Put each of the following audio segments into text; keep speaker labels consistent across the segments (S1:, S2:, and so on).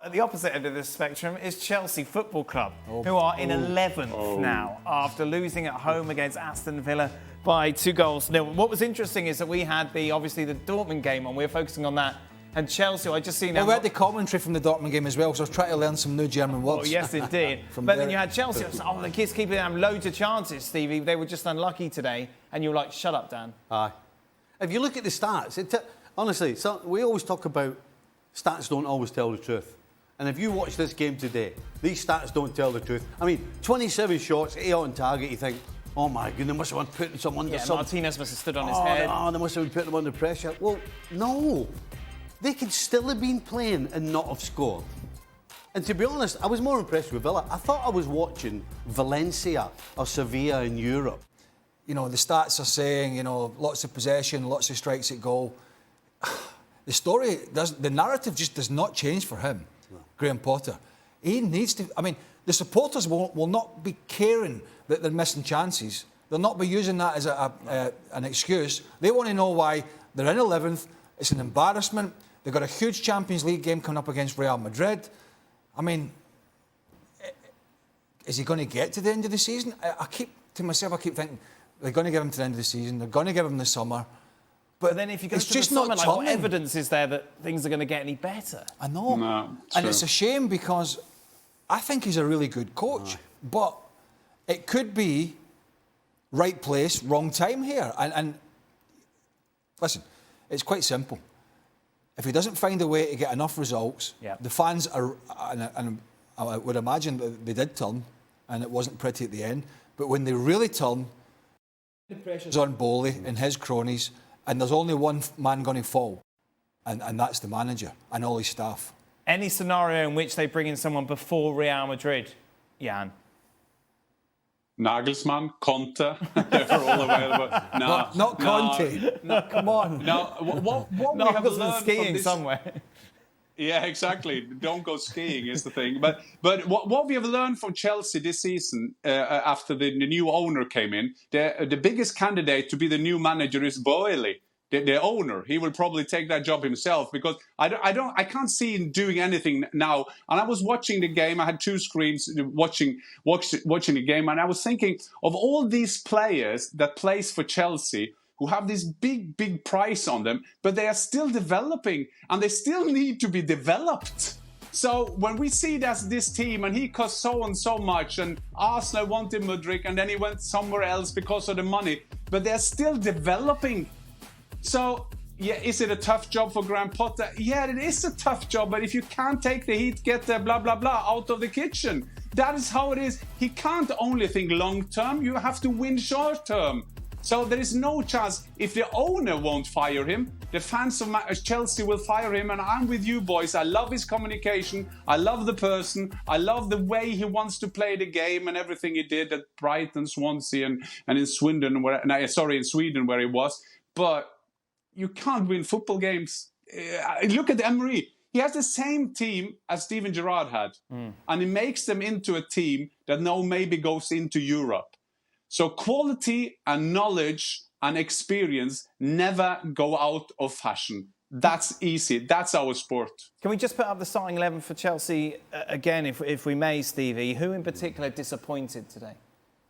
S1: At the opposite end of the spectrum is Chelsea Football Club, who are in 11th now after losing at home against Aston Villa by 2-0. What was interesting is that we had obviously the Dortmund game on. We were focusing on that. And Chelsea, I just seen...
S2: Well, we had the commentary from the Dortmund game as well, because I was trying to learn some new German words.
S1: Oh, yes, indeed. But then you had Chelsea. The kids keeping them loads of chances, Stevie. They were just unlucky today. And you were like, shut up, Dan.
S3: Aye. If you look at the stats, honestly, we always talk about stats don't always tell the truth. And if you watch this game today, these stats don't tell the truth. I mean, 27 shots, 8 on target, you think, oh my goodness, they must have been putting some under some...
S1: Martinez must have stood on his head.
S3: Oh, they must have been putting them under pressure. Well, no. They could still have been playing and not have scored. And to be honest, I was more impressed with Villa. I thought I was watching Valencia or Sevilla in Europe.
S2: You know, the stats are saying, you know, lots of possession, lots of strikes at goal. The narrative just does not change for him, no. Graham Potter. He needs to... I mean, the supporters will not be caring that they're missing chances. They'll not be using that as an excuse. They want to know why they're in 11th. It's an embarrassment. They've got a huge Champions League game coming up against Real Madrid. I mean, is he going to get to the end of the season? I keep thinking, they're going to give him to the end of the season. They're going to give him the summer. But
S1: then if you go
S2: it's
S1: to
S2: just
S1: the summer,
S2: not
S1: what evidence is there that things are going to get any better?
S2: I know.
S4: No,
S2: and it's a shame because I think he's a really good coach. But it could be right place, wrong time here. And listen, it's quite simple. If he doesn't find a way to get enough results, the fans are, and I would imagine that they did turn, and it wasn't pretty at the end, but when they really turn, the pressure's on Burley and his cronies, and there's only one man going to fall, and that's the manager and all his staff.
S1: Any scenario in which they bring in someone before Real Madrid, Jan?
S4: Nagelsmann, Conte, they're all available. No,
S2: not Conte. No, come on.
S4: No, what we have learned
S1: skiing
S4: from this...
S1: somewhere.
S4: Yeah, exactly. Don't go skiing is the thing. But what we have learned from Chelsea this season, after the new owner came in, the biggest candidate to be the new manager is Burley. The owner, he will probably take that job himself because I can't see him doing anything now. And I was watching the game. I had two screens watching the game, and I was thinking of all these players that plays for Chelsea who have this big price on them, but they are still developing and they still need to be developed. So when we see this team and he cost so and so much and Arsenal wanted Mudryk and then he went somewhere else because of the money, but they're still developing. So, yeah, is it a tough job for Graham Potter? Yeah, it is a tough job, but if you can't take the heat, get the blah, blah, blah out of the kitchen. That is how it is. He can't only think long-term, you have to win short-term. So there is no chance, if the owner won't fire him, the fans of Chelsea will fire him, and I'm with you boys. I love his communication, I love the person, I love the way he wants to play the game and everything he did at Brighton, Swansea and in Swindon, in Sweden where he was. But you can't win football games. Look at Emery. He has the same team as Steven Gerrard had. And he makes them into a team that now maybe goes into Europe. So quality and knowledge and experience never go out of fashion. That's easy. That's our sport.
S1: Can we just put up the starting 11 for Chelsea again, if we may, Stevie? Who in particular disappointed today?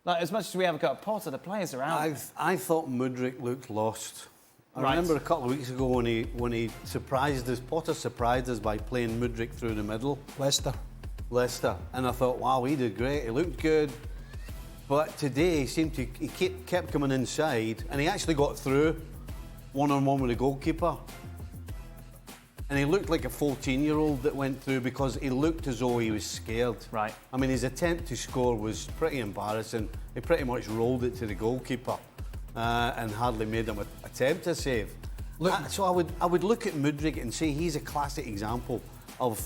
S1: Like, as much as we have got Potter, the players are out.
S3: I thought Mudryk looked lost. I remember a couple of weeks ago when he surprised us. Potter surprised us by playing Mudryk through the middle. Leicester. And I thought, wow, he did great. He looked good. But today he kept coming inside, and he actually got through one-on-one with the goalkeeper. And he looked like a 14-year-old that went through because he looked as though he was scared.
S1: Right.
S3: I mean, his attempt to score was pretty embarrassing. He pretty much rolled it to the goalkeeper. And hardly made them attempt to save. So I would look at Mudryk and say he's a classic example of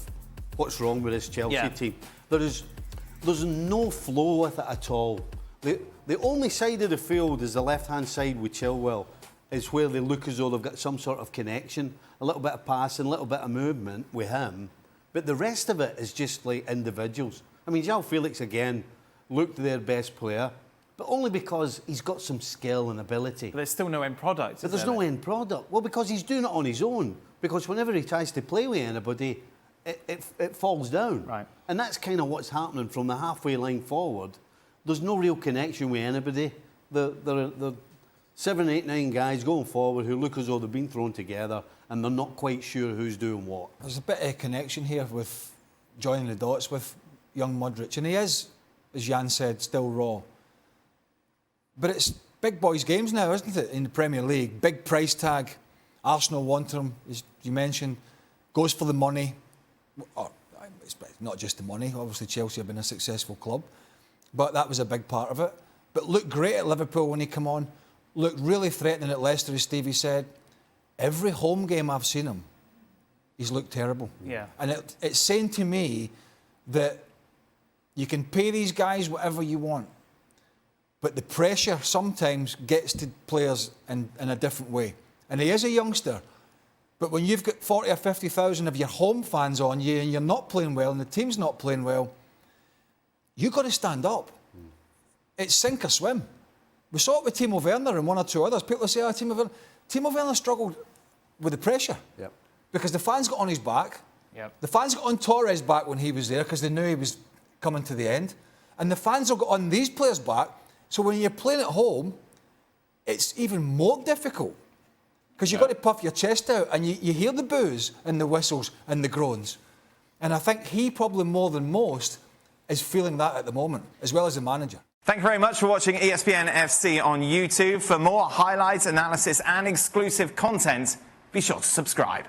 S3: what's wrong with this Chelsea team. There's no flow with it at all. The only side of the field is the left-hand side with Chilwell, is where they look as though they've got some sort of connection, a little bit of passing, a little bit of movement with him. But the rest of it is just like individuals. I mean, João Felix again looked their best player. But only because he's got some skill and ability.
S1: But there's still no end product.
S3: But there's no end product. Well, because he's doing it on his own. Because whenever he tries to play with anybody, it falls down.
S1: Right.
S3: And that's kind of what's happening from the halfway line forward. There's no real connection with anybody. The 7, 8, 9 guys going forward who look as though they've been thrown together and they're not quite sure who's doing what.
S2: There's a bit of a connection here with joining the dots with young Modric. And he is, as Jan said, still raw. But it's big boys' games now, isn't it, in the Premier League? Big price tag. Arsenal want him, as you mentioned. Goes for the money. It's not just the money. Obviously, Chelsea have been a successful club. But that was a big part of it. But looked great at Liverpool when he came on. Looked really threatening at Leicester, as Stevie said. Every home game I've seen him, he's looked terrible.
S1: Yeah.
S2: And it's saying to me that you can pay these guys whatever you want, but the pressure sometimes gets to players in a different way. And he is a youngster, but when you've got 40 or 50,000 of your home fans on you and you're not playing well and the team's not playing well, you've got to stand up. It's sink or swim. We saw it with Timo Werner and one or two others. People say, Timo Werner struggled with the pressure.
S3: Yep.
S2: Because the fans got on his back.
S1: Yep.
S2: The fans got on Torres' back when he was there because they knew he was coming to the end. And the fans will get on these players' back. So when you're playing at home, it's even more difficult because you've got to puff your chest out and you hear the boos and the whistles and the groans. And I think he probably more than most is feeling that at the moment, as well as the manager.
S1: Thank you very much for watching ESPN FC on YouTube. For more highlights, analysis and exclusive content, be sure to subscribe.